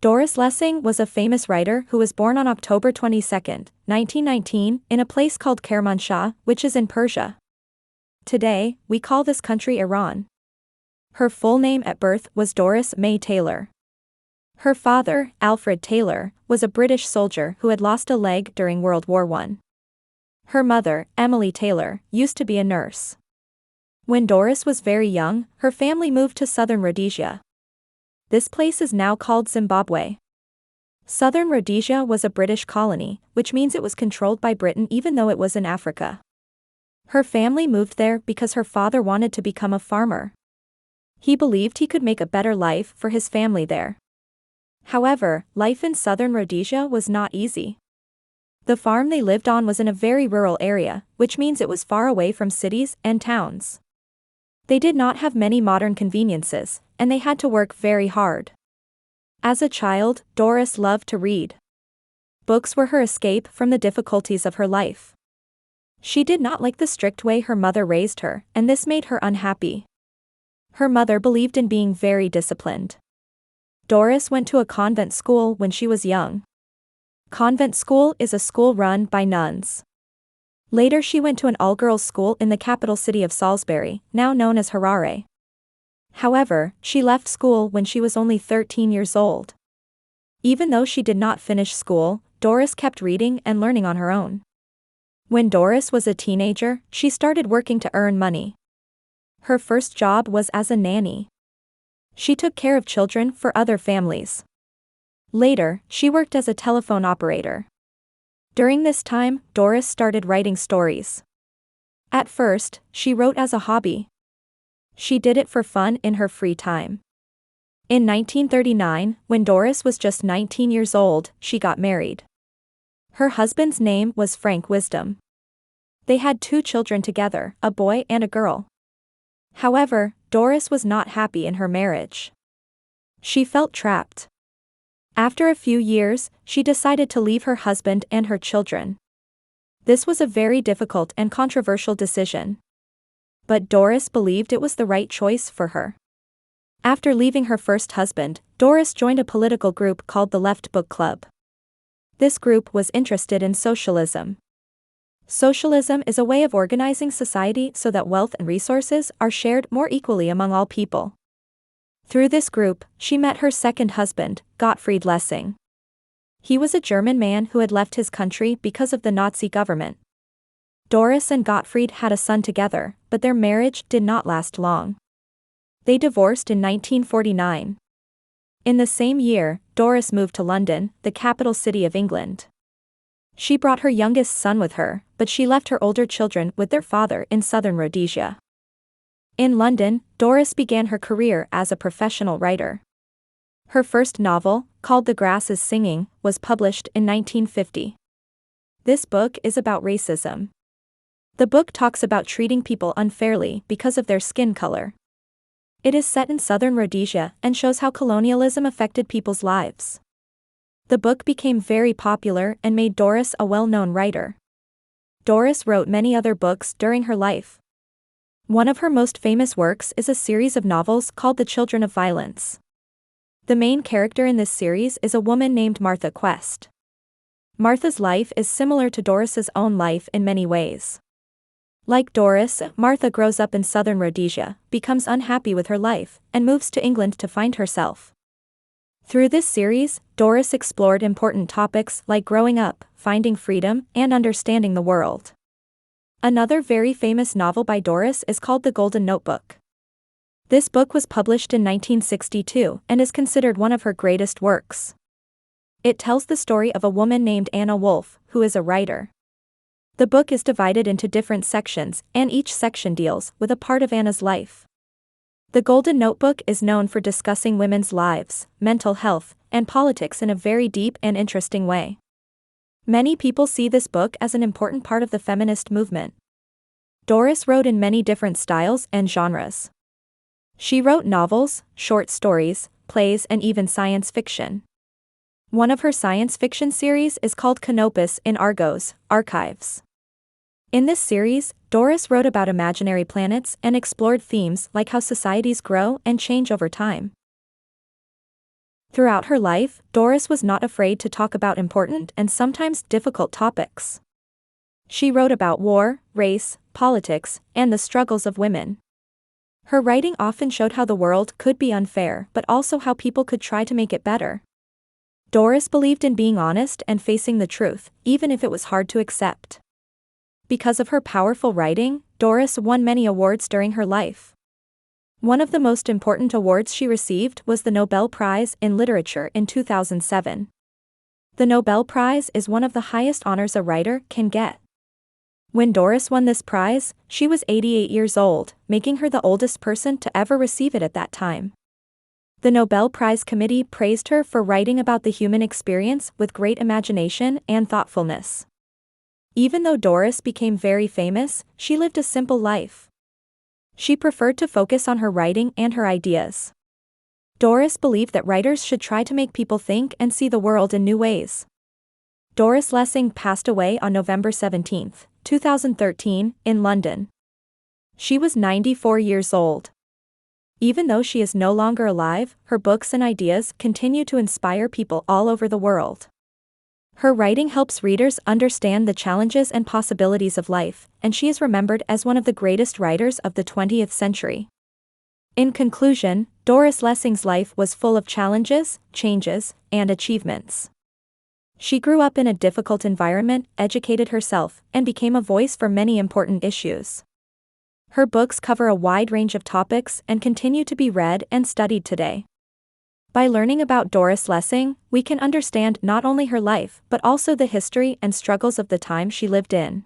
Doris Lessing was a famous writer who was born on October 22, 1919, in a place called Kermanshah, which is in Persia. Today, we call this country Iran. Her full name at birth was Doris May Tayler. Her father, Alfred Tayler, was a British soldier who had lost a leg during World War I. Her mother, Emily Tayler, used to be a nurse. When Doris was very young, her family moved to Southern Rhodesia. This place is now called Zimbabwe. Southern Rhodesia was a British colony, which means it was controlled by Britain even though it was in Africa. Her family moved there because her father wanted to become a farmer. He believed he could make a better life for his family there. However, life in Southern Rhodesia was not easy. The farm they lived on was in a very rural area, which means it was far away from cities and towns. They did not have many modern conveniences, and they had to work very hard. As a child, Doris loved to read. Books were her escape from the difficulties of her life. She did not like the strict way her mother raised her, and this made her unhappy. Her mother believed in being very disciplined. Doris went to a convent school when she was young. Convent school is a school run by nuns. Later she went to an all-girls school in the capital city of Salisbury, now known as Harare. However, she left school when she was only 13 years old. Even though she did not finish school, Doris kept reading and learning on her own. When Doris was a teenager, she started working to earn money. Her first job was as a nanny. She took care of children for other families. Later, she worked as a telephone operator. During this time, Doris started writing stories. At first, she wrote as a hobby. She did it for fun in her free time. In 1939, when Doris was just 19 years old, she got married. Her husband's name was Frank Wisdom. They had 2 children together, a boy and a girl. However, Doris was not happy in her marriage. She felt trapped. After a few years, she decided to leave her husband and her children. This was a very difficult and controversial decision. But Doris believed it was the right choice for her. After leaving her first husband, Doris joined a political group called the Left Book Club. This group was interested in socialism. Socialism is a way of organizing society so that wealth and resources are shared more equally among all people. Through this group, she met her second husband, Gottfried Lessing. He was a German man who had left his country because of the Nazi government. Doris and Gottfried had a son together, but their marriage did not last long. They divorced in 1949. In the same year, Doris moved to London, the capital city of England. She brought her youngest son with her, but she left her older children with their father in Southern Rhodesia. In London, Doris began her career as a professional writer. Her first novel, called The Grass is Singing, was published in 1950. This book is about racism. The book talks about treating people unfairly because of their skin color. It is set in Southern Rhodesia and shows how colonialism affected people's lives. The book became very popular and made Doris a well-known writer. Doris wrote many other books during her life. One of her most famous works is a series of novels called The Children of Violence. The main character in this series is a woman named Martha Quest. Martha's life is similar to Doris's own life in many ways. Like Doris, Martha grows up in Southern Rhodesia, becomes unhappy with her life, and moves to England to find herself. Through this series, Doris explored important topics like growing up, finding freedom, and understanding the world. Another very famous novel by Doris is called The Golden Notebook. This book was published in 1962 and is considered one of her greatest works. It tells the story of a woman named Anna Wolfe, who is a writer. The book is divided into different sections, and each section deals with a part of Anna's life. The Golden Notebook is known for discussing women's lives, mental health, and politics in a very deep and interesting way. Many people see this book as an important part of the feminist movement. Doris wrote in many different styles and genres. She wrote novels, short stories, plays, and even science fiction. One of her science fiction series is called Canopus in Argos, Archives. In this series, Doris wrote about imaginary planets and explored themes like how societies grow and change over time. Throughout her life, Doris was not afraid to talk about important and sometimes difficult topics. She wrote about war, race, politics, and the struggles of women. Her writing often showed how the world could be unfair but also how people could try to make it better. Doris believed in being honest and facing the truth, even if it was hard to accept. Because of her powerful writing, Doris won many awards during her life. One of the most important awards she received was the Nobel Prize in Literature in 2007. The Nobel Prize is one of the highest honors a writer can get. When Doris won this prize, she was 88 years old, making her the oldest person to ever receive it at that time. The Nobel Prize Committee praised her for writing about the human experience with great imagination and thoughtfulness. Even though Doris became very famous, she lived a simple life. She preferred to focus on her writing and her ideas. Doris believed that writers should try to make people think and see the world in new ways. Doris Lessing passed away on November 17, 2013, in London. She was 94 years old. Even though she is no longer alive, her books and ideas continue to inspire people all over the world. Her writing helps readers understand the challenges and possibilities of life, and she is remembered as one of the greatest writers of the 20th century. In conclusion, Doris Lessing's life was full of challenges, changes, and achievements. She grew up in a difficult environment, educated herself, and became a voice for many important issues. Her books cover a wide range of topics and continue to be read and studied today. By learning about Doris Lessing, we can understand not only her life but also the history and struggles of the time she lived in.